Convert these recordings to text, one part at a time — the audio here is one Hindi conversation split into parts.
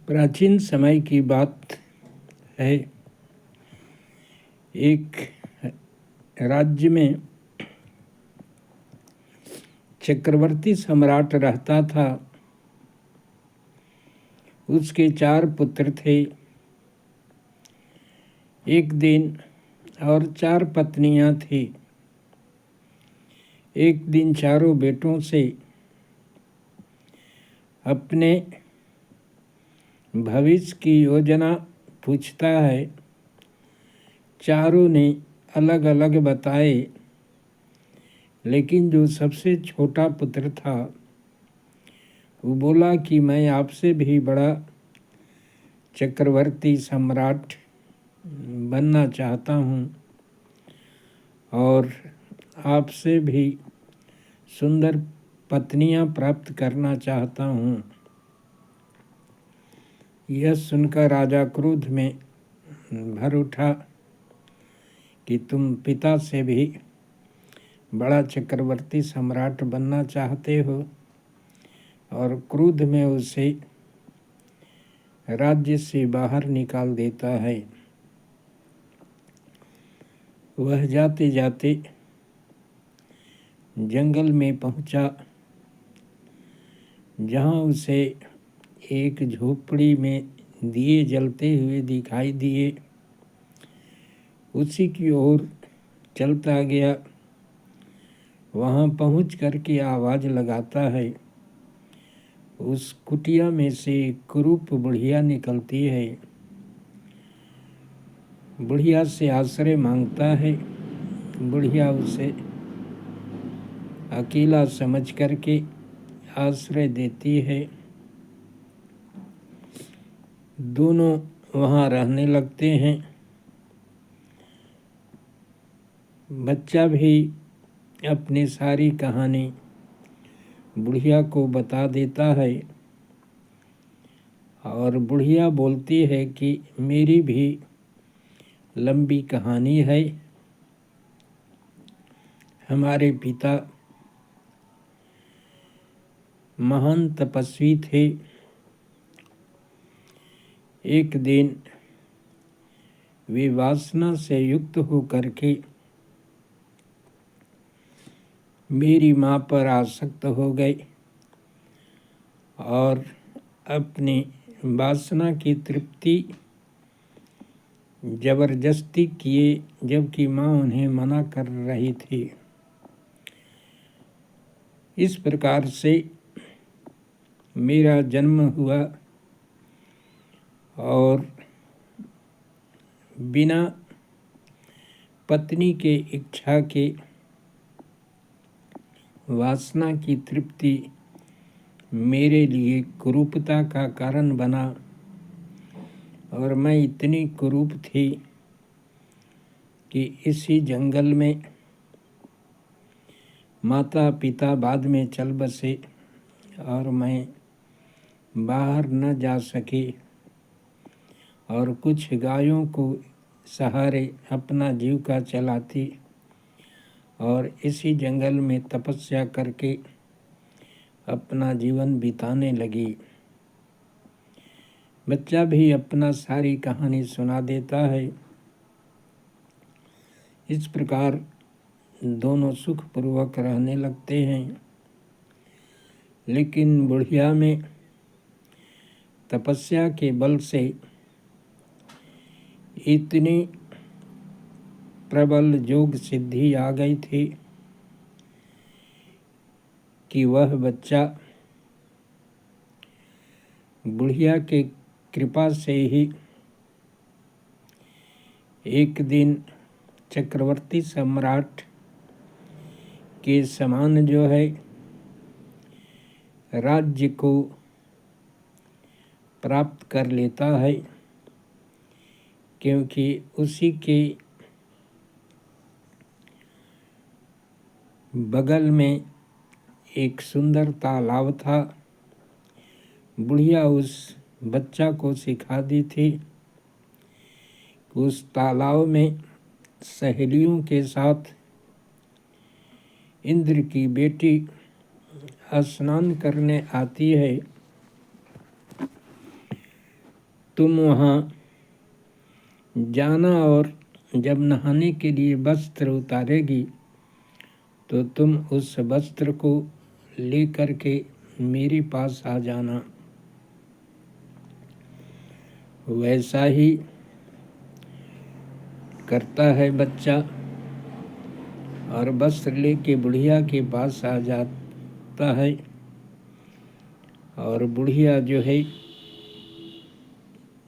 प्राचीन समय की बात है। एक राज्य में चक्रवर्ती सम्राट रहता था। उसके 4 पुत्र थे, एक दिन, और 4 पत्नियां थी। एक दिन चारों बेटों से अपने भविष्य की योजना पूछता है। चारों ने अलग अलग बताए, लेकिन जो सबसे छोटा पुत्र था वो बोला कि मैं आपसे भी बड़ा चक्रवर्ती सम्राट बनना चाहता हूँ और आपसे भी सुंदर पत्नियां प्राप्त करना चाहता हूँ। यह सुनकर राजा क्रोध में भर उठा कि तुम पिता से भी बड़ा चक्रवर्ती सम्राट बनना चाहते हो, और क्रोध में उसे राज्य से बाहर निकाल देता है। वह जाते जाते जंगल में पहुंचा, जहां उसे एक झोपड़ी में दिए जलते हुए दिखाई दिए। उसी की ओर चलता गया। वहां पहुंच करके आवाज़ लगाता है। उस कुटिया में से एक कुरूप बुढ़िया निकलती है। बुढ़िया से आश्रय मांगता है। बुढ़िया उसे अकेला समझ करके आश्रय देती है। दोनों वहाँ रहने लगते हैं। बच्चा भी अपनी सारी कहानी बुढ़िया को बता देता है, और बुढ़िया बोलती है कि मेरी भी लंबी कहानी है। हमारे पिता महान तपस्वी थे। एक दिन वे वासना से युक्त होकर के मेरी माँ पर आसक्त हो गए और अपनी वासना की तृप्ति जबरदस्ती किए, जबकि माँ उन्हें मना कर रही थी। इस प्रकार से मेरा जन्म हुआ और बिना पत्नी के इच्छा के वासना की तृप्ति मेरे लिए कुरूपता का कारण बना, और मैं इतनी कुरूप थी कि इसी जंगल में माता पिता बाद में चल बसे और मैं बाहर न जा सके, और कुछ गायों को सहारे अपना जीविका चलाती और इसी जंगल में तपस्या करके अपना जीवन बिताने लगी। बच्चा भी अपना सारी कहानी सुना देता है। इस प्रकार दोनों सुखपूर्वक रहने लगते हैं। लेकिन बुढ़िया में तपस्या के बल से इतनी प्रबल योग सिद्धि आ गई थी कि वह बच्चा बुढ़िया के कृपा से ही एक दिन चक्रवर्ती सम्राट के समान जो है राज्य को प्राप्त कर लेता है, क्योंकि उसी के बगल में एक सुंदर तालाब था। बुढ़िया उस बच्चा को सिखा दी थी। उस तालाब में सहेलियों के साथ इंद्र की बेटी स्नान करने आती है। तुम वहाँ जाना और जब नहाने के लिए वस्त्र उतारेगी तो तुम उस वस्त्र को लेकर के मेरे पास आ जाना। वैसा ही करता है बच्चा और वस्त्र लेके बुढ़िया के पास आ जाता है और बुढ़िया जो है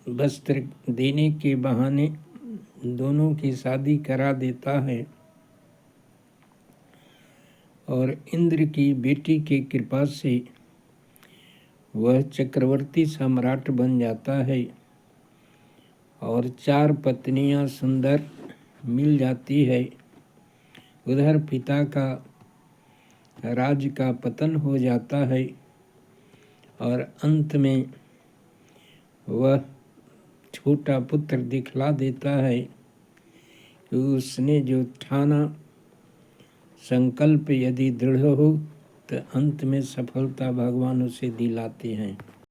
वस्त्र देने के बहाने दोनों की शादी करा देता है और इंद्र की बेटी की कृपा से वह चक्रवर्ती सम्राट बन जाता है और 4 पत्नियां सुंदर मिल जाती है। उधर पिता का राज का पतन हो जाता है और अंत में वह छोटा पुत्र दिखला देता है कि उसने जो ठाना संकल्प यदि दृढ़ हो तो अंत में सफलता भगवान उसे दिलाते हैं।